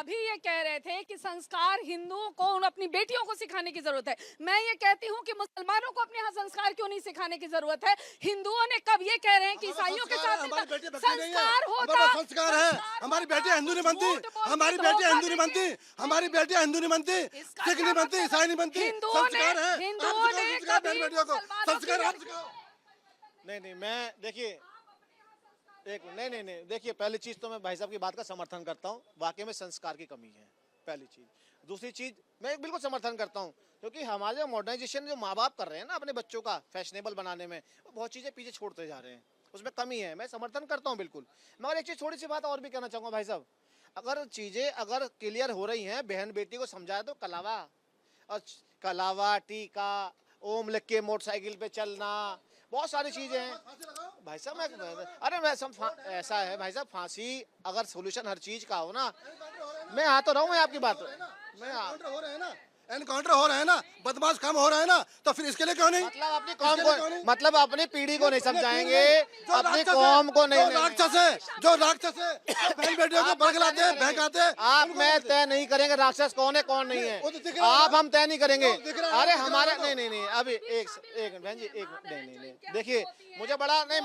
अभी ये कह रहे थे कि संस्कार हिंदुओं को उन अपनी बेटियों को सिखाने की जरूरत है। मैं ये कहती हूँ कि मुसलमानों को अपने यहाँ संस्कार क्यों नहीं सिखाने की जरूरत है। हिंदुओं ने कब ये कह रहे हैं कि ईसाइयों के साथ संस्कार होता, संस्कार है। हमारी बेटियां हिंदू नहीं बनती, हमारी बेटियां हिंदू नहीं बनती, हमारी बेटियां हिंदू नहीं बनती, सिख नहीं बनती, ईसाई नहीं बनती। संस्कार है, बेटियों को संस्कार आप सिखाओ। नहीं मैं देखिए नहीं देखिए, पहली चीज तो मैं भाई साहब की बात का समर्थन करता हूँ, वाकई में संस्कार की कमी है, पहली चीज। दूसरी चीज मैं बिल्कुल समर्थन करता हूँ, क्योंकि हमारे जो मॉडर्नाइजेशन जो माँ बाप कर रहे हैं ना अपने बच्चों का फैशनेबल बनाने में, वो बहुत चीजें पीछे छोड़ते जा रहे हैं, उसमें कमी है, मैं समर्थन करता हूँ बिल्कुल। मगर एक चीज थोड़ी सी बात और भी कहना चाहूँगा भाई साहब, अगर चीजें अगर क्लियर हो रही हैं, बहन बेटी को समझाए तो कलावा टीका ओम लिख के मोटरसाइकिल पे चलना, बहुत सारी चीजें हैं भाई साहब। ऐसा है भाई साहब, फांसी अगर सोल्यूशन हर चीज का हो ना, मैं आ तो रहा हूँ, मैं आपकी बात एनकाउंटर हो रहे हैं ना, बदमाश कम हो रहे हैं ना, तो फिर इसके लिए क्यों नहीं? मतलब अपनी कौम को, मतलब अपनी पीढ़ी को नहीं समझाएंगे, अपनी कौम को नहीं। राक्षस है, जो राक्षस है, बहन बेटियों को बरगलाते हैं, बहकाते हैं। आप मैं तय नहीं करेंगे राक्षस कौन है कौन नहीं है, आप हम तय नहीं करेंगे। अरे हमारे नहीं अभी एक बहन जी एक नहीं देखिए, मुझे बड़ा नहीं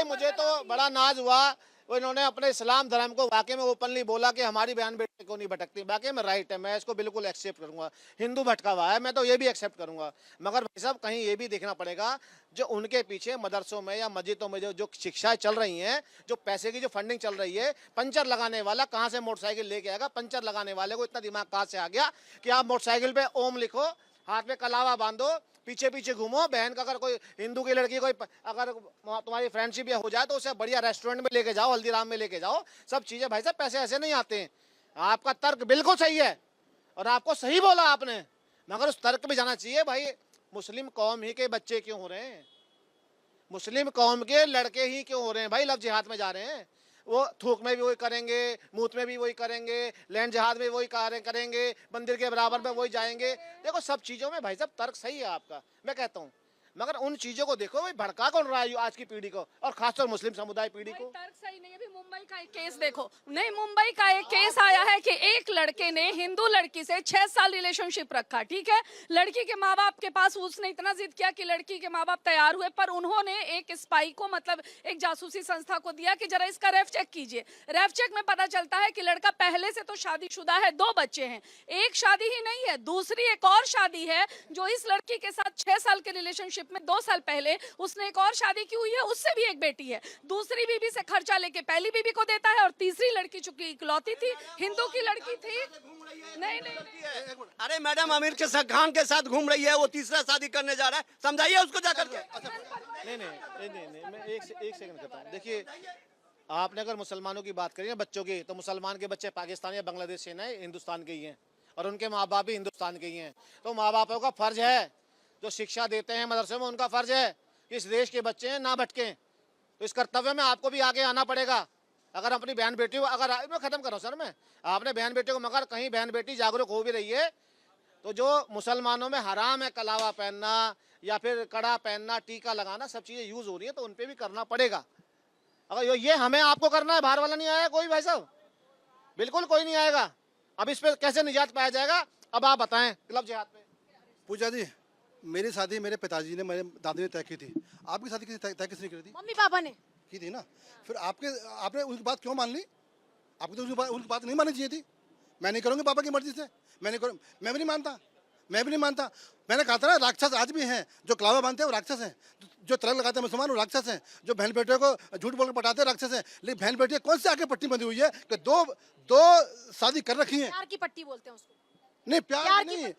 मुझे तो बड़ा नाज हुआ, इन्होंने अपने इस्लाम धर्म को वाकई में ओपनली बोला कि हमारी बहन बेटी को नहीं भटकती, वाकई में राइट है, मैं इसको बिल्कुल एक्सेप्ट करूंगा। हिंदू भटका हुआ है, मैं तो ये भी एक्सेप्ट करूंगा, मगर भाई साहब कहीं ये भी देखना पड़ेगा, जो उनके पीछे मदरसों में या मस्जिदों में जो शिक्षाएं चल रही हैं, जो पैसे की जो फंडिंग चल रही है, पंचर लगाने वाला कहाँ से मोटरसाइकिल लेके आएगा? पंचर लगाने वाले को इतना दिमाग कहाँ से आ गया कि आप मोटरसाइकिल पे ओम लिखो, हाथ में कलावा बांधो, पीछे पीछे घूमो, बहन का अगर कोई हिंदू की लड़की कोई अगर तुम्हारी फ्रेंडशिप हो जाए तो उसे बढ़िया रेस्टोरेंट में लेके जाओ, हल्दीराम में लेके जाओ, सब चीजें। भाई साहब पैसे ऐसे नहीं आते हैं, आपका तर्क बिल्कुल सही है और आपको सही बोला आपने, मगर उस तर्क भी जाना चाहिए। भाई मुस्लिम कौम ही के बच्चे क्यों हो रहे हैं, मुस्लिम कौम के लड़के ही क्यों हो रहे हैं भाई लव जिहाद में जा रहे हैं? वो थूक में भी वही करेंगे, मूत में भी वही करेंगे, लैंड जिहाद में वही करेंगे, मंदिर के बराबर में वही जाएंगे। देखो सब चीज़ों में भाई साहब तर्क सही है आपका, मैं कहता हूँ, मगर उन चीजों को देखो, भाई भड़का कौन रहा है आज की पीढ़ी को, और खासतौर मुस्लिम समुदाय पीढ़ी को। तर्क सही नहीं है। अभी मुंबई का एक केस देखो, नहीं मुंबई का एक केस आया है कि एक लड़के ने हिंदू लड़की से 6 साल रिलेशनशिप रखा, ठीक है, लड़की के माँ बाप के पास उसने इतना जिद किया कि लड़की के माँ बाप तैयार हुए, पर उन्होंने एक स्पाई को, मतलब एक जासूसी संस्था को दिया कि जरा इसका रेफ चेक कीजिए। रेफ चेक में पता चलता है कि लड़का पहले से तो शादीशुदा है, 2 बच्चे हैं, एक शादी ही नहीं है, दूसरी एक और शादी है जो इस लड़की के साथ 6 साल के रिलेशनशिप में 2 साल पहले उसने एक और शादी की हुई है, उससे भी एक बेटी है, दूसरी बीबी से खर्चा लेके पहली बीबी को देता है, और तीसरी लड़की चूंकि इकलौती थी, हिंदू की लड़की थी। नहीं अरे मैडम आमिर के साथ खान के साथ घूम रही है, वो तीसरा शादी करने जा रहा है, समझाइए उसको जाकर के। नहीं मैं एक सेकंड करता हूँ। देखिए आपने अगर मुसलमानों की बात करी ना बच्चों की, तो मुसलमान के बच्चे पाकिस्तान या बांग्लादेश से नहीं हिंदुस्तान के ही हैं, और उनके माँ बाप भी हिंदुस्तान के ही हैं। तो माँ बापों का फर्ज है, जो शिक्षा देते हैं मदरसे में, उनका फर्ज है कि इस देश के बच्चे हैं ना भटकें। तो इस कर्तव्य में आपको भी आगे आना पड़ेगा। अगर अपनी बहन बेटी को, अगर मैं खत्म कर रहा हूँ सर, मैं आपने बहन बेटी को, मगर कहीं बहन बेटी जागरूक हो भी रही है, तो जो मुसलमानों में हराम है कलावा पहनना या फिर कड़ा पहनना, टीका लगाना, सब चीज़ें यूज़ हो रही है, तो उन पर भी करना पड़ेगा। अगर ये हमें आपको करना है, बाहर वाला नहीं आया कोई भाई साहब, बिल्कुल कोई नहीं आएगा। अब इस पर कैसे निजात पाया जाएगा, अब आप बताएं। क्लब जिहाद पे पूजा जी, मेरी शादी मेरे पिताजी ने, मेरे दादी ने तय की थी, आपकी शादी तय किसने की थी? मम्मी पापा ने की थी ना, फिर आपने उनकी बात क्यों मान ली? आपको तो उनकी बात नहीं माननी चाहिए थी। मैं नहीं करूँगी पापा की मर्जी से, मैं भी नहीं मानता। मैंने कहा था ना, राक्षस आज भी हैं, जो कलावा बांधते हैं वो राक्षस हैं, जो तिलक लगाते हैं मुसलमान वो राक्षस हैं, जो बहन बेटियों को झूठ बोल के पटाते हैं राक्षस हैं। लेकिन बहन बेटियां कौन से आगे पट्टी बंधी हुई है कि दो शादी कर रखी है? प्यार की पट्टी बोलते हैं उसको। नहीं प्यार नहीं,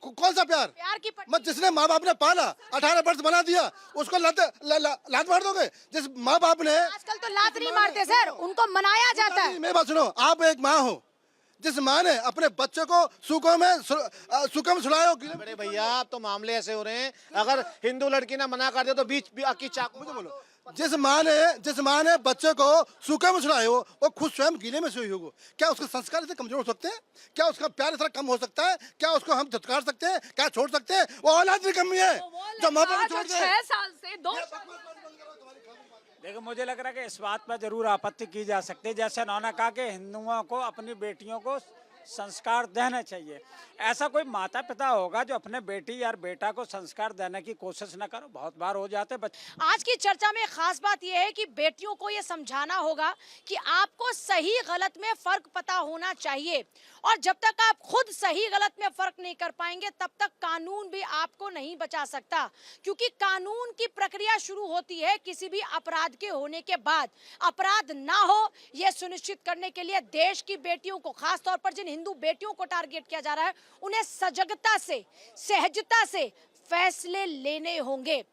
कौन सा प्यार? प्यार की पट्टी। मत जिसने माँ बाप ने पाला, 18 वर्ष बना दिया, उसको लात मार दोगे? जिस माँ बाप ने, आजकल तो लात नहीं मारते सर, उनको मनाया जाता है। मेरी बात सुनो, आप एक माँ हो, जिस माँ ने अपने बच्चे को सुखों में सुलाया हो। बड़े भैया अब तो मामले ऐसे हो रहे हैं, अगर हिंदू लड़की ने मना कर दिया तो बीच की चाकू। मुझे बोलो, जिस माँ ने बच्चे को सूखे में सुलाए हो, वो खुद स्वयं गीले में सोई होगी, क्या उसके संस्कार इतने कमजोर हो सकते हैं? क्या उसका प्यार इतना कम हो सकता है? क्या उसको हम धुतकार सकते हैं? क्या छोड़ सकते हैं? वो औलाद की कमी है जो माँ बाप छोड़ दे। 6 साल से 2 लेकिन मुझे लग रहा है कि इस बात पर जरूर आपत्ति की जा सकती है, जैसे उन्होंने कहा कि हिंदुओं को अपनी बेटियों को संस्कार देना चाहिए। ऐसा कोई माता पिता होगा जो अपने बेटी या बेटा को संस्कार देने की कोशिश न करो? बहुत बार हो जाते बच्चे। आज की चर्चा में खास बात यह है कि बेटियों को यह समझाना होगा कि आपको सही गलत में फर्क पता होना चाहिए, और जब तक आप खुद सही गलत में फर्क नहीं कर पाएंगे तब तक कानून भी आपको नहीं बचा सकता, क्योंकि कानून की प्रक्रिया शुरू होती है किसी भी अपराध के होने के बाद। अपराध ना हो यह सुनिश्चित करने के लिए देश की बेटियों को, खास तौर पर जिन हिंदू बेटियों को टारगेट किया जा रहा है, उन्हें सजगता से, सहजता से फैसले लेने होंगे।